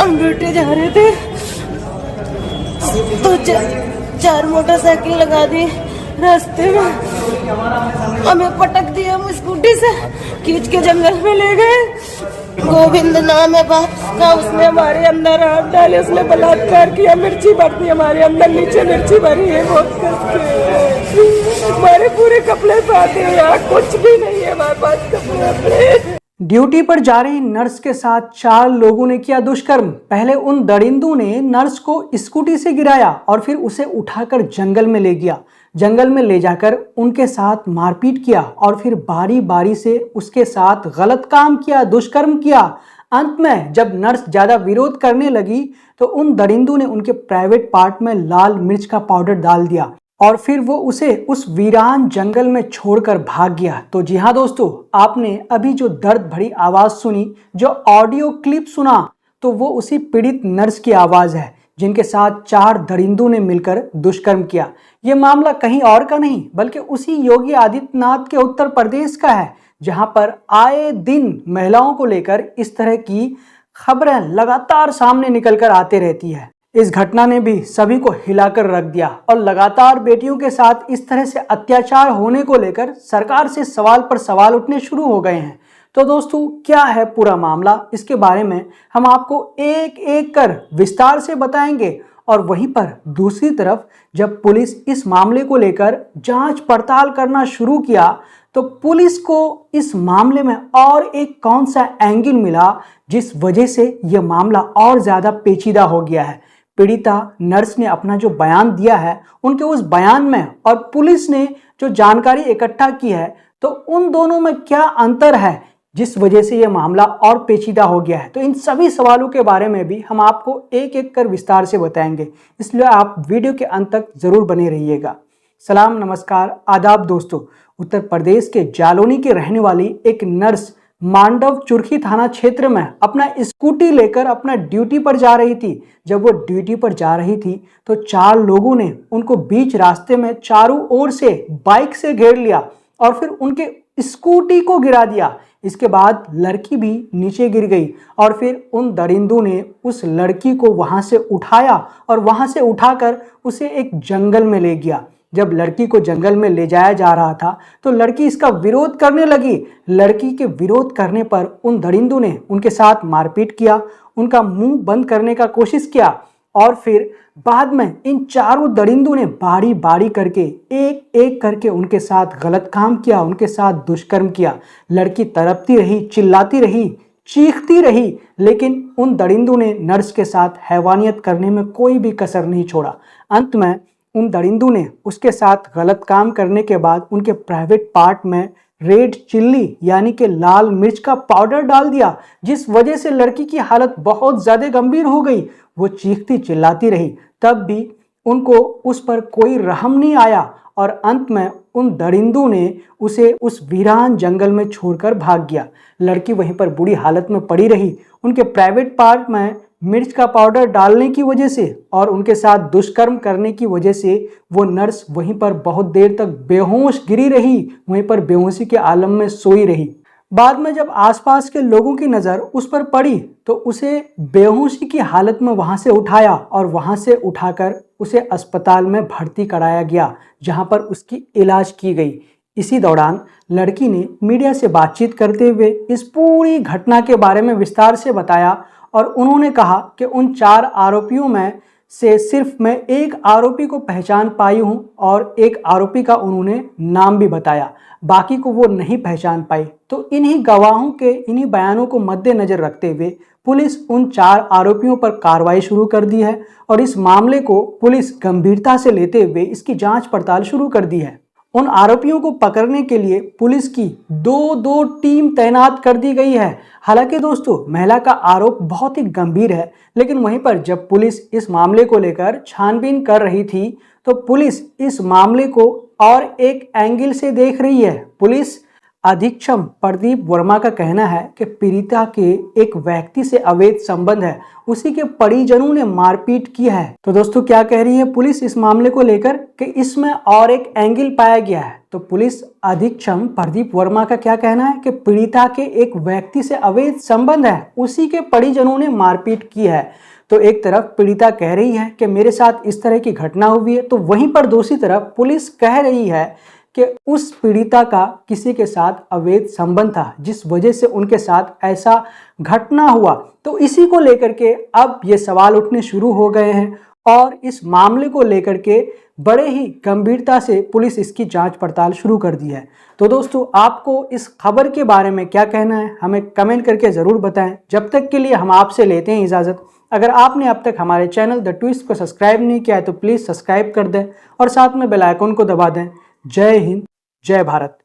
हम ड्यूटी जा रहे थे तो चार मोटरसाइकिल लगा दी रास्ते में, हमें पटक दिया, हम स्कूटी से खींच के जंगल में ले गए। गोविंद नाम है बाप का, उसने हमारे अंदर हाथ डाले, उसने बलात्कार किया, मिर्ची भर दी हमारे अंदर, नीचे मिर्ची भरी है बहुत करके, हमारे पूरे कपड़े पाते हैं, यहाँ कुछ भी नहीं है हमारे पास कपड़े। ड्यूटी पर जा रही नर्स के साथ 4 लोगों ने किया दुष्कर्म। पहले उन दरिंदों ने नर्स को स्कूटी से गिराया और फिर उसे उठाकर जंगल में ले गया। जंगल में ले जाकर उनके साथ मारपीट किया और फिर बारी बारी से उसके साथ गलत काम किया, दुष्कर्म किया। अंत में जब नर्स ज्यादा विरोध करने लगी तो उन दरिंदों ने उनके प्राइवेट पार्ट में लाल मिर्च का पाउडर डाल दिया और फिर वो उसे उस वीरान जंगल में छोड़कर भाग गया। तो जी हाँ दोस्तों, आपने अभी जो दर्द भरी आवाज सुनी, जो ऑडियो क्लिप सुना, तो वो उसी पीड़ित नर्स की आवाज है जिनके साथ 4 दरिंदों ने मिलकर दुष्कर्म किया। ये मामला कहीं और का नहीं बल्कि उसी योगी आदित्यनाथ के उत्तर प्रदेश का है, जहां पर आए दिन महिलाओं को लेकर इस तरह की खबरें लगातार सामने निकलकर आते रहती है। इस घटना ने भी सभी को हिलाकर रख दिया और लगातार बेटियों के साथ इस तरह से अत्याचार होने को लेकर सरकार से सवाल पर सवाल उठने शुरू हो गए हैं। तो दोस्तों, क्या है पूरा मामला, इसके बारे में हम आपको एक एक कर विस्तार से बताएंगे। और वहीं पर दूसरी तरफ जब पुलिस इस मामले को लेकर जांच पड़ताल करना शुरू किया तो पुलिस को इस मामले में और एक कौन सा एंगल मिला जिस वजह से यह मामला और ज्यादा पेचीदा हो गया है। पीड़िता नर्स ने अपना जो बयान दिया है, उनके उस बयान में और पुलिस ने जो जानकारी इकट्ठा की है, तो उन दोनों में क्या अंतर है जिस वजह से यह मामला और पेचीदा हो गया है। तो इन सभी सवालों के बारे में भी हम आपको एक एक कर विस्तार से बताएंगे, इसलिए आप वीडियो के अंत तक जरूर बने रहिएगा। सलाम, नमस्कार, आदाब दोस्तों। उत्तर प्रदेश के जालौनी के रहने वाली एक नर्स मांडव चुरखी थाना क्षेत्र में अपना स्कूटी लेकर अपना ड्यूटी पर जा रही थी। जब वो ड्यूटी पर जा रही थी तो 4 लोगों ने उनको बीच रास्ते में चारों ओर से बाइक से घेर लिया और फिर उनके स्कूटी को गिरा दिया। इसके बाद लड़की भी नीचे गिर गई और फिर उन दरिंदों ने उस लड़की को वहां से उठाया और वहां से उठाकर उसे एक जंगल में ले गया। जब लड़की को जंगल में ले जाया जा रहा था तो लड़की इसका विरोध करने लगी। लड़की के विरोध करने पर उन दरिंदों ने उनके साथ मारपीट किया, उनका मुंह बंद करने का कोशिश किया और फिर बाद में इन चारों दरिंदों ने बारी बारी करके एक एक करके उनके साथ गलत काम किया, उनके साथ दुष्कर्म किया। लड़की तड़पती रही, चिल्लाती रही, चीखती रही, लेकिन उन दरिंदों ने नर्स के साथ हैवानियत करने में कोई भी कसर नहीं छोड़ा। अंत में उन दरिंदों ने उसके साथ गलत काम करने के बाद उनके प्राइवेट पार्ट में रेड चिल्ली यानी कि लाल मिर्च का पाउडर डाल दिया, जिस वजह से लड़की की हालत बहुत ज्यादा गंभीर हो गई। वो चीखती चिल्लाती रही, तब भी उनको उस पर कोई रहम नहीं आया और अंत में उन दरिंदों ने उसे उस वीरान जंगल में छोड़कर भाग गया। लड़की वहीं पर बुरी हालत में पड़ी रही। उनके प्राइवेट पार्ट में मिर्च का पाउडर डालने की वजह से और उनके साथ दुष्कर्म करने की वजह से वो नर्स वहीं पर बहुत देर तक बेहोश गिरी रही, वहीं पर बेहोशी के आलम में सोई रही। बाद में जब आसपास के लोगों की नज़र उस पर पड़ी तो उसे बेहोशी की हालत में वहां से उठाया और वहां से उठाकर उसे अस्पताल में भर्ती कराया गया, जहां पर उसकी इलाज की गई। इसी दौरान लड़की ने मीडिया से बातचीत करते हुए इस पूरी घटना के बारे में विस्तार से बताया और उन्होंने कहा कि उन 4 आरोपियों में से सिर्फ मैं एक आरोपी को पहचान पाई हूं और एक आरोपी का उन्होंने नाम भी बताया, बाकी को वो नहीं पहचान पाई। तो इन्हीं गवाहों के इन्हीं बयानों को मद्देनजर रखते हुए पुलिस उन 4 आरोपियों पर कार्रवाई शुरू कर दी है और इस मामले को पुलिस गंभीरता से लेते हुए इसकी जांच पड़ताल शुरू कर दी है। उन आरोपियों को पकड़ने के लिए पुलिस की 2 टीम तैनात कर दी गई है। हालांकि दोस्तों, महिला का आरोप बहुत ही गंभीर है, लेकिन वहीं पर जब पुलिस इस मामले को लेकर छानबीन कर रही थी तो पुलिस इस मामले को और एक एंगल से देख रही है। पुलिस अधीक्षक प्रदीप वर्मा का कहना है कि पीड़िता के एक व्यक्ति से अवैध संबंध है, उसी के परिजनों ने मारपीट की है। तो दोस्तों क्या कह रही है पुलिस इस मामले को लेकर कि इसमें और एक एंगल पाया गया है। तो पुलिस अधीक्षक प्रदीप वर्मा का क्या कहना है कि पीड़िता के एक व्यक्ति से अवैध संबंध है, उसी के परिजनों ने मारपीट की है। तो एक तरफ पीड़िता कह रही है कि मेरे साथ इस तरह की घटना हुई है, तो वहीं पर दूसरी तरफ पुलिस कह रही है कि उस पीड़िता का किसी के साथ अवैध संबंध था, जिस वजह से उनके साथ ऐसा घटना हुआ। तो इसी को लेकर के अब ये सवाल उठने शुरू हो गए हैं और इस मामले को लेकर के बड़े ही गंभीरता से पुलिस इसकी जांच पड़ताल शुरू कर दी है। तो दोस्तों आपको इस खबर के बारे में क्या कहना है, हमें कमेंट करके ज़रूर बताएं। जब तक के लिए हम आपसे लेते हैं इजाज़त। अगर आपने अब तक हमारे चैनल द ट्विस्ट को सब्सक्राइब नहीं किया है तो प्लीज़ सब्सक्राइब कर दें और साथ में बेल आइकन को दबा दें। जय हिंद, जय भारत।